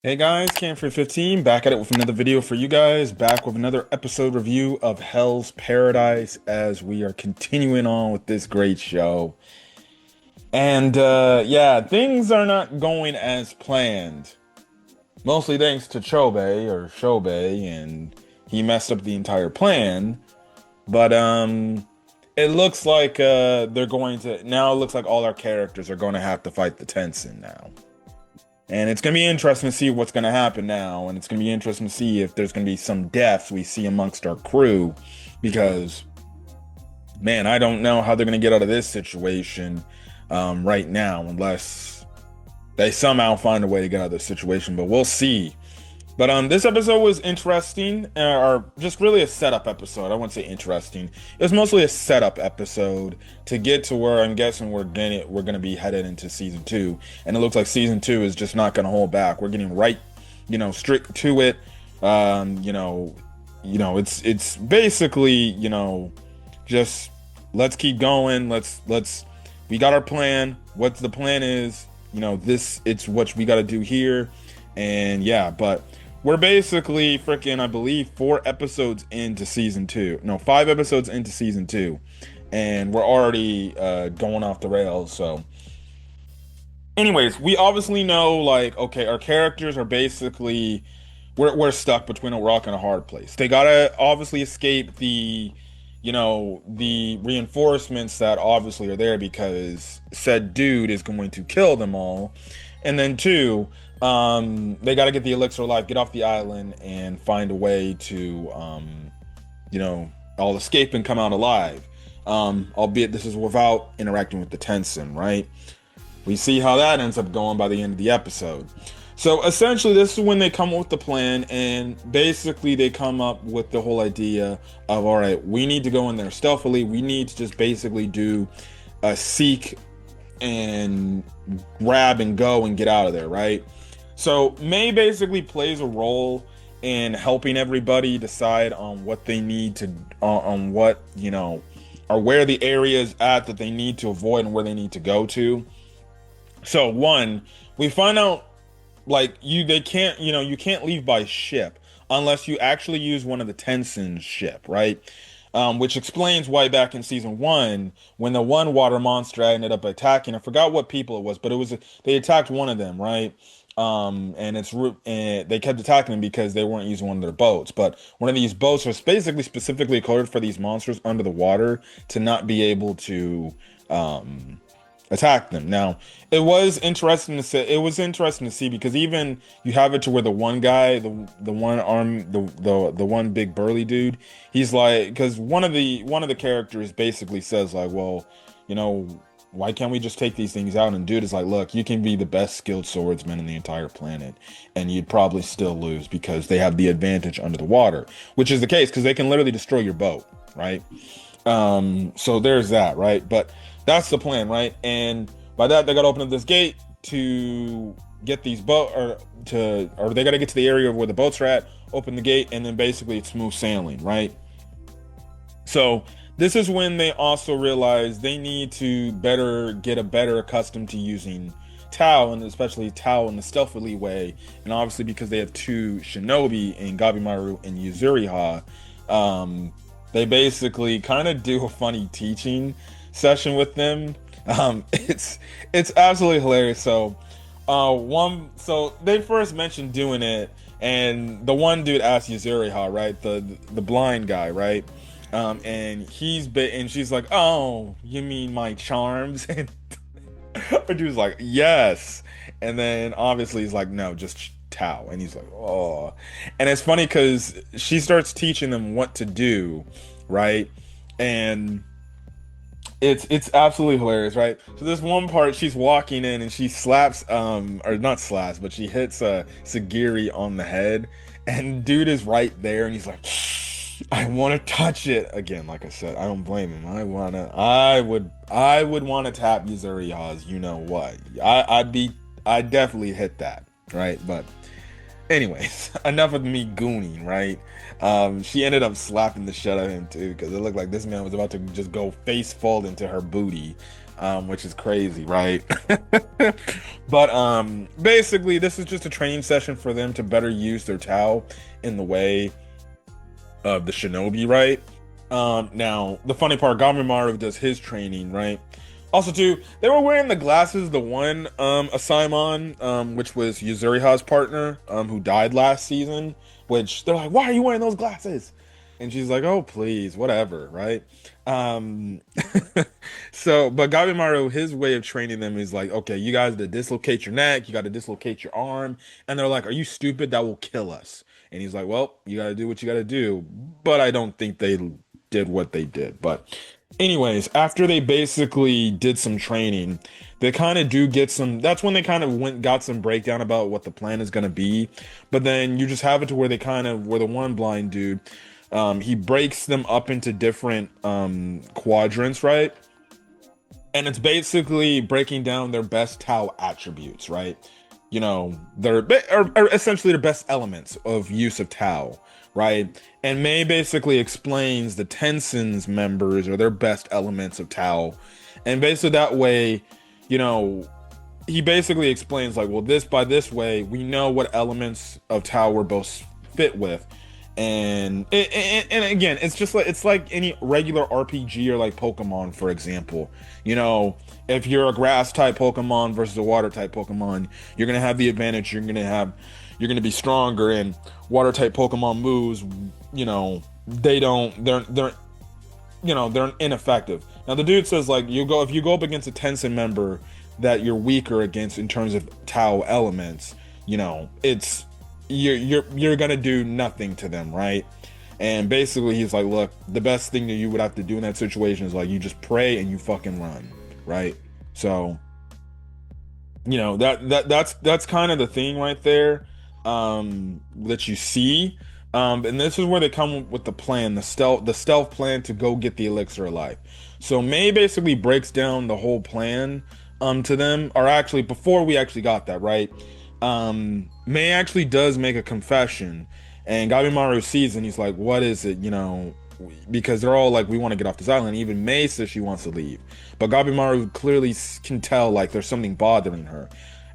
Hey guys, Cam for 15, back at it with another video for you guys, back with another episode review of Hell's Paradise as we are continuing on with this great show. And yeah, things are not going as planned. Mostly thanks to Chobe, and he messed up the entire plan. But it looks like they're going to now it looks like all our characters are going to have to fight the Tensin now. And it's going to be interesting to see what's going to happen now. And it's going to be interesting to see if there's going to be some deaths we see amongst our crew. Because, man, I don't know how they're going to get out of this situation right now unless they somehow find a way to get out of this situation. But we'll see. But this episode was interesting, or just really a setup episode. I wouldn't say interesting. It was mostly a setup episode to get to where I'm guessing we're gonna be headed into season two, and it looks like season two is just not gonna hold back. We're getting right, strict to it. It's basically, just let's keep going. We got our plan. What the plan is, it's what we got to do here, and yeah, but. We're basically freaking, I believe, 4 episodes into season two. No, 5 episodes into season two. And we're already going off the rails. So, anyways, we obviously know, like, okay, our characters are basically, we're stuck between a rock and a hard place. They gotta obviously escape the reinforcements that obviously are there because said dude is going to kill them all. And then two, they got to get the Elixir of Life, get off the island, and find a way to, all escape and come out alive. Albeit this is without interacting with the Tensin, right? We see how that ends up going by the end of the episode. So essentially, this is when they come up with the plan, and basically they come up with the whole idea of, all right, we need to go in there stealthily. We need to just basically do a seek and grab and go and get out of there, right? So May basically plays a role in helping everybody decide on what they need to, on what, or where the area is at that they need to avoid and where they need to go to. So one, we find out like you can't leave by ship unless you actually use one of the Tensin's ship, right? Which explains why back in season one, when the one water monster ended up attacking, I forgot what people it was, but they attacked one of them, right? And they kept attacking them because they weren't using one of their boats. But one of these boats was basically specifically coded for these monsters under the water to not be able to attack them. Now, it was interesting to say. It was interesting to see because even you have it to where the one guy, the one arm, the one big burly dude, he's like, because one of the characters basically says like, well, why can't we just take these things out? And dude is like, look, you can be the best skilled swordsman in the entire planet, and you'd probably still lose because they have the advantage under the water, which is the case because they can literally destroy your boat, right? So there's that, right? But that's the plan, right? And by that, they got to open up this gate to get these or they got to get to the area where the boats are at, open the gate, and then basically it's smooth sailing, right? So this is when they also realize they need to get a better accustomed to using Tao, and especially Tao in the stealthily way. And obviously because they have two shinobi in Gabimaru and Yuzuriha, they basically kind of do a funny teaching session with them. It's absolutely hilarious. So they first mentioned doing it, and the one dude asked Yuzuriha, right, the blind guy, right? And she's like, oh, you mean my charms? And the dude's like, yes. And then obviously he's like, no, just Tao. And he's like, oh. And it's funny because she starts teaching them what to do, right? And it's absolutely hilarious, right? So this one part, she's walking in and she slaps, or not slaps, but she hits Sagiri on the head, and dude is right there, and he's like, I want to touch it again. Like I said, I don't blame him. I would want to tap Yuzuriha's, you know what? I'd definitely hit that, right? But anyways, enough of me gooning, right? She ended up slapping the shit out of him too, because it looked like this man was about to just go face full into her booty. which is crazy, right? But basically, this is just a training session for them to better use their Tao in the way of the shinobi, right? Now the funny part, Gamimaru does his training, right? Also, too, they were wearing the glasses. The one, Asaimon, which was Yuzuriha's partner, who died last season. Which they're like, "Why are you wearing those glasses?" And she's like, "Oh, please, whatever, right?" Um, but Gabimaru, his way of training them is like, "Okay, you guys to dislocate your neck, you got to dislocate your arm," and they're like, "Are you stupid? That will kill us." And he's like, "Well, you got to do what you got to do." But I don't think they did what they did. But anyways, after they basically did some training, they kind of do get some. That's when they kind of got some breakdown about what the plan is going to be. But then you just have it to where where the one blind dude, he breaks them up into different quadrants, right? And it's basically breaking down their best Tao attributes, right? You know, are essentially the best elements of use of Tao, right? And May basically explains the Tensen's members or their best elements of Tao. And basically that way, you know, he basically explains like, well, by this way, we know what elements of Tao we're both fit with. And again, it's like any regular RPG or like Pokemon, for example. You know, if you're a grass type Pokemon versus a water type Pokemon, you're gonna have the advantage. You're gonna be stronger. And water type Pokemon moves, you know, they're ineffective. Now the dude says like if you go up against a Tensen member that you're weaker against in terms of Tao elements, you know, it's you're gonna do nothing to them, right? And basically he's like, look, the best thing that you would have to do in that situation is like you just pray and you fucking run, right? So, you know, that's kind of the thing right there, that you see. And this is where they come with the plan, the stealth plan to go get the elixir of life. So May basically breaks down the whole plan to them, or actually before we actually got that, right? May actually does make a confession, and Gabimaru sees and he's like, what is it, you know? Because they're all like, we want to get off this island. Even May says she wants to leave, but Gabimaru clearly can tell like there's something bothering her.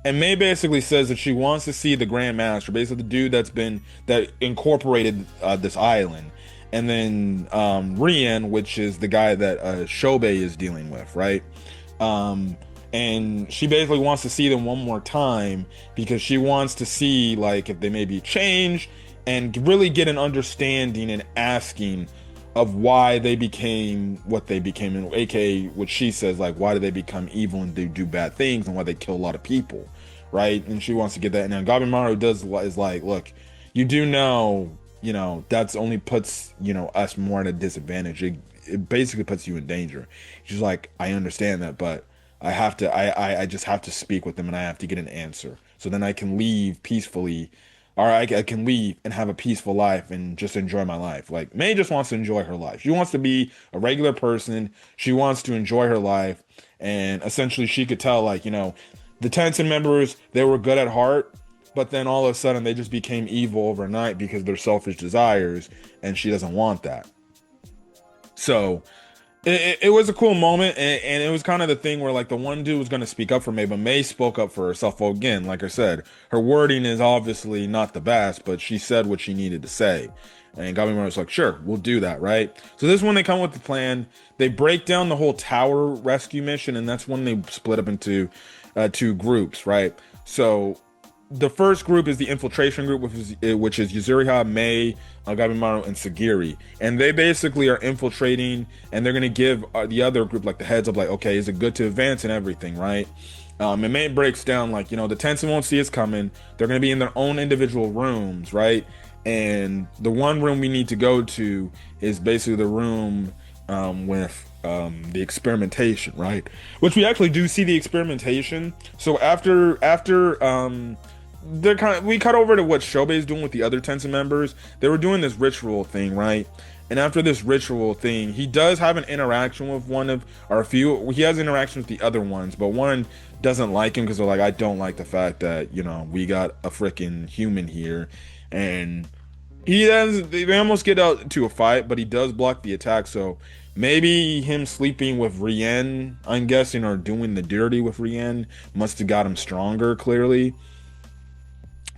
And May basically says that she wants to see the Grand Master, basically the dude that incorporated this island. And then Rian, which is the guy that Shobei is dealing with, right? And she basically wants to see them one more time because she wants to see like if they maybe change and really get an understanding and asking of why they became what they became, and aka what she says, like why do they become evil and they do bad things and why they kill a lot of people, right? And she wants to get that. And now Gabimaru is like, look, you do know, you know, that's only puts, you know, us more at a disadvantage. It basically puts you in danger. She's like, I understand that, but I just have to speak with them and I have to get an answer so then I can leave peacefully, or I can leave and have a peaceful life and just enjoy my life. Like May just wants to enjoy her life. She wants to be a regular person. She wants to enjoy her life. And essentially she could tell like, you know, the Tensen members, they were good at heart, but then all of a sudden they just became evil overnight because of their selfish desires, and she doesn't want that. So it was a cool moment, and it was kind of the thing where like the one dude was going to speak up for May, but May spoke up for herself. Well, again, like I said, her wording is obviously not the best, but she said what she needed to say. And Gabimaru was like, sure, we'll do that, right? So this is when they come with the plan. They break down the whole tower rescue mission, and that's when they split up into two groups, right? So the first group is the infiltration group, which is Yuzuriha, May, Gabimaru, and Sagiri. And they basically are infiltrating, and they're going to give the other group like the heads up, like, okay, is it good to advance and everything, right? And May breaks down, like, you know, the Tensen won't see us coming. They're going to be in their own individual rooms, right? And the one room we need to go to is basically the room with the experimentation, right? Which we actually do see the experimentation. So after we cut over to what Shobei is doing with the other Tensen members. They were doing this ritual thing, right? And after this ritual thing, he does have an interaction with one of, or a few. He has interaction with the other ones, but one doesn't like him because they're like, I don't like the fact that, you know, we got a freaking human here. And they almost get out to a fight, but he does block the attack. So Maybe him sleeping with Rien, I'm guessing, or doing the dirty with Rien must have got him stronger, clearly.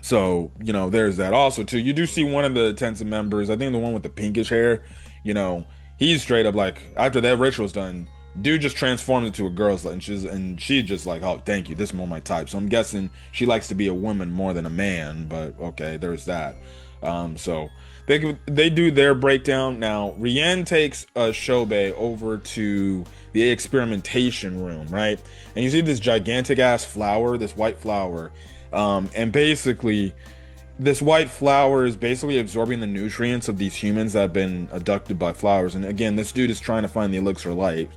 So, there's that. Also, too, you do see one of the Tensa members, I think the one with the pinkish hair, you know, he's straight up like, after that ritual's done, dude just transformed into a girl, and she's just like, oh, thank you, this is more my type. So I'm guessing she likes to be a woman more than a man, but okay, there's that. So they do their breakdown. Now, Rien takes Shobe over to the experimentation room, right? And you see this gigantic ass flower, this white flower. And basically, this white flower is basically absorbing the nutrients of these humans that have been abducted by flowers. And again, this dude is trying to find the elixir of life,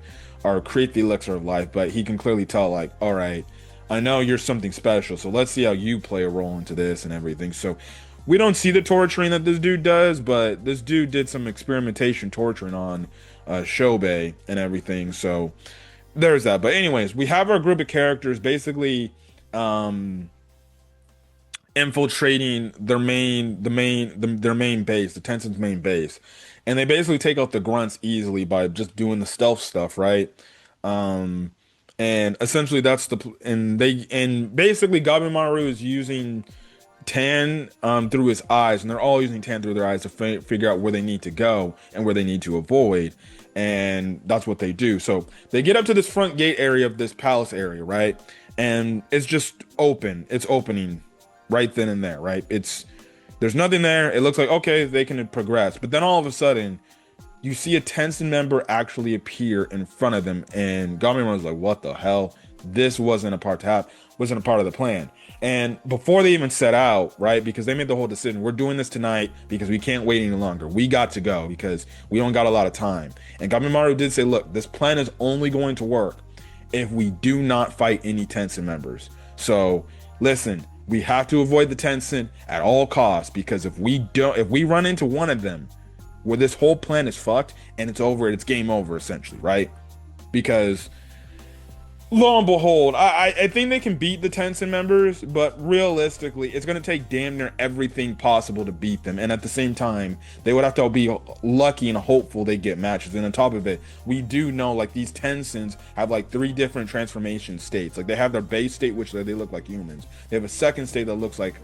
or create the elixir of life, but he can clearly tell, like, all right, I know you're something special, so let's see how you play a role into this and everything. So we don't see the torturing that this dude does, but this dude did some experimentation torturing on Shobe and everything. So there's that. But anyways, we have our group of characters basically infiltrating their main base, the Tension's main base, and they basically take out the grunts easily by just doing the stealth stuff, right? Um, and essentially that's and basically Gabimaru is using tan through his eyes, and they're all using tan through their eyes to figure out where they need to go and where they need to avoid, and that's what they do. So they get up to this front gate area of this palace area, right? And it's just open. It's opening right then and there, right? There's nothing there. It looks like, okay, they can progress, but then all of a sudden you see a Tensen member actually appear in front of them, and Gamimaru's like, what the hell? This wasn't a part of the plan. And before they even set out, right, because they made the whole decision, we're doing this tonight because we can't wait any longer. We got to go because we don't got a lot of time. And Gamimaru did say, look, this plan is only going to work if we do not fight any Tensen members. So listen, we have to avoid the Tensen at all costs, because if we run into one of them, where this whole plan is fucked and it's over, it's game over essentially, right? Because lo and behold, I think they can beat the Tensen members, but realistically, it's going to take damn near everything possible to beat them. And at the same time, they would have to be lucky and hopeful they get matches. And on top of it, we do know, like, these Tensens have like 3 different transformation states. Like, they have their base state, which they look like humans. They have a second state that looks like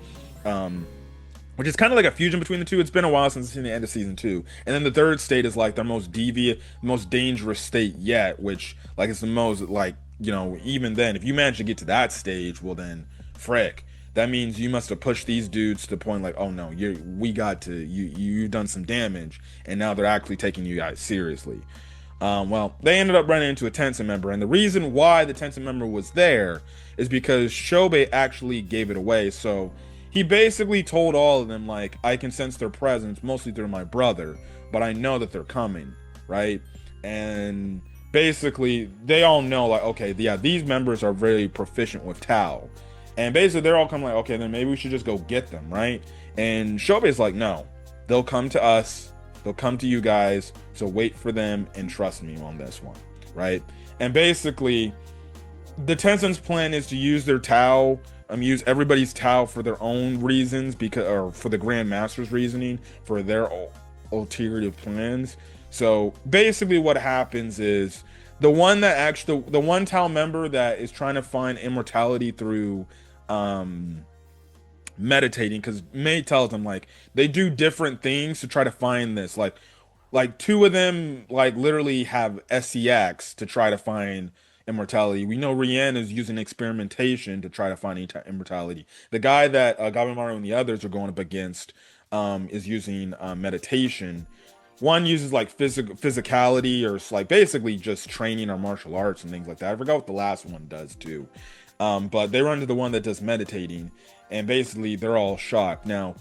which is kind of like a fusion between the two. It's been a while since I've seen the end of season 2. And then the third state is like their most deviant, most dangerous state yet, which, like, it's the most, like, even then, if you manage to get to that stage, well then, frick. That means you must have pushed these dudes to the point like, oh no, you've done some damage, and now they're actually taking you guys seriously. Well, they ended up running into a Tensen member, and the reason why the Tensen member was there is because Shobe actually gave it away. So he basically told all of them, like, I can sense their presence mostly through my brother, but I know that they're coming, right? And basically they all know, like, okay, yeah, these members are very proficient with Tao, and basically they're all coming like, okay, then maybe we should just go get them, right? And Shobe's like, no, they'll come to us, they'll come to you guys, so wait for them and trust me on this one, right? And basically the Tensen's plan is to use their Tao, use everybody's Tao for their own reasons, or for the Grand Master's reasoning for their ulterior plans. So basically what happens is the one Tao member that is trying to find immortality through meditating, because May tells them, like, they do different things to try to find this, like 2 of them, like, literally have SCX to try to find immortality. We know Rien is using experimentation to try to find immortality. The guy that Gabimaru and the others are going up against is using meditation. One uses like physicality, or like basically just training or martial arts and things like that. I forgot what the last one does too. But they run to the one that does meditating, and basically they're all shocked. Now,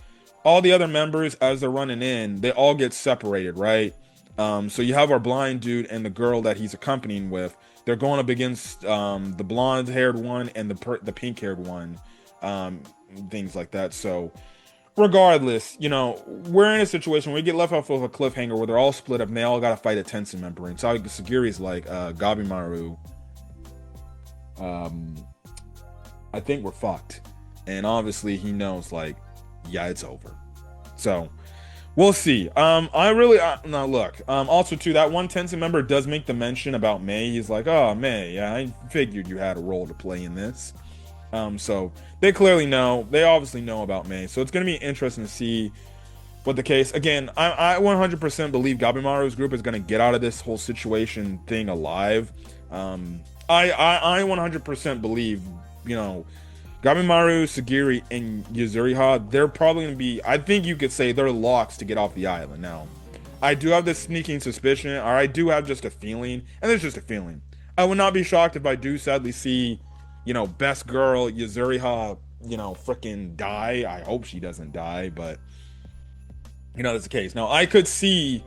all the other members, as they're running in, they all get separated, right? So you have our blind dude and the girl that he's accompanying with. They're going up against the blonde-haired one and the pink-haired one, things like that. So regardless, we're in a situation where we get left off of a cliffhanger where they're all split up and they all got to fight a Tensen member. And so Sagiri's like, Gabimaru, I think we're fucked. And obviously he knows, like, yeah, it's over. So We'll see. I really now look. Also too, that one Tencent member does make the mention about May. He's like, "Oh, May, yeah, I figured you had a role to play in this." So they clearly know. They obviously know about May. So it's gonna be interesting to see what the case. Again, I 100% believe Gabimaru's group is gonna get out of this whole situation thing alive. I 100% believe, you know, Gabimaru, Sagiri, and Yuzuriha, they're probably going to be, I think you could say they're locks to get off the island. Now, I do have this sneaking suspicion, or I do have just a feeling, and it's just a feeling. I would not be shocked if I do sadly see, best girl Yuzuriha, freaking die. I hope she doesn't die, but, that's the case. Now, I could see,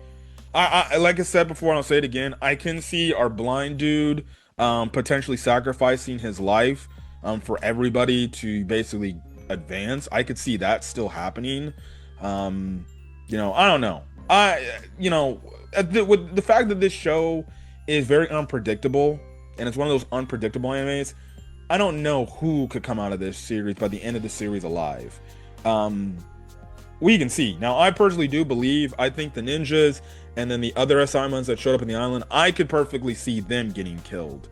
I like I said before, and I'll say it again, I can see our blind dude potentially sacrificing his life for everybody to basically advance. I could see that still happening. I don't know. With the fact that this show is very unpredictable and it's one of those unpredictable animes, I don't know who could come out of this series by the end of the series alive. We can see. Now, I personally do believe, I think the ninjas and then the other assignments that showed up in the island, I could perfectly see them getting killed.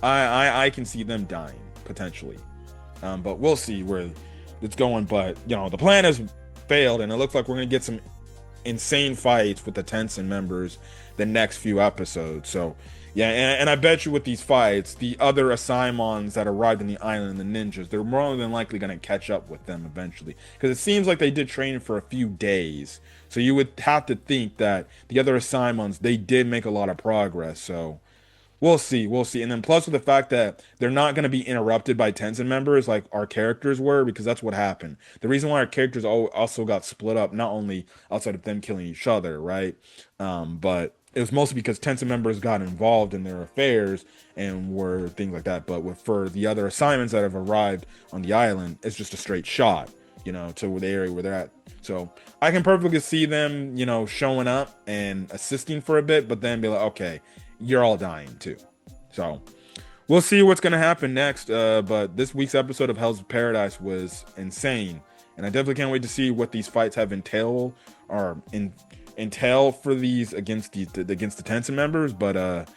I can see them dying potentially, but we'll see where it's going. But the plan has failed, and it looks like we're gonna get some insane fights with the Tencent members the next few episodes. So yeah, and I bet you with these fights, the other Asaimons that arrived in the island, the ninjas, they're more than likely gonna catch up with them eventually, because it seems like they did train for a few days. So you would have to think that the other Asaimons, they did make a lot of progress. So we'll see, we'll see. And then plus with the fact that they're not going to be interrupted by Tencent members like our characters were, because that's what happened. The reason why our characters also got split up, not only outside of them killing each other, right? But it was mostly because Tencent members got involved in their affairs and were things like that. But for the other assignments that have arrived on the island, it's just a straight shot, to the area where they're at. So I can perfectly see them, showing up and assisting for a bit, but then be like, okay, you're all dying too. So we'll see what's going to happen next. But this week's episode of Hell's Paradise was insane, and I definitely can't wait to see what these fights have entail for these against the Tencent members. But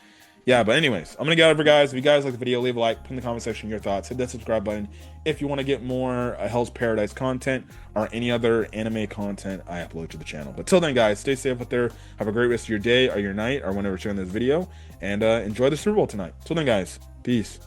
yeah, but anyways, I'm gonna get over, guys. If you guys like the video, leave a like, put in the comment section your thoughts, hit that subscribe button if you want to get more Hell's Paradise content or any other anime content I upload to the channel. But till then, guys, stay safe out there, have a great rest of your day or your night or whenever you're sharing this video, and enjoy the Super Bowl tonight. Till then, guys, peace.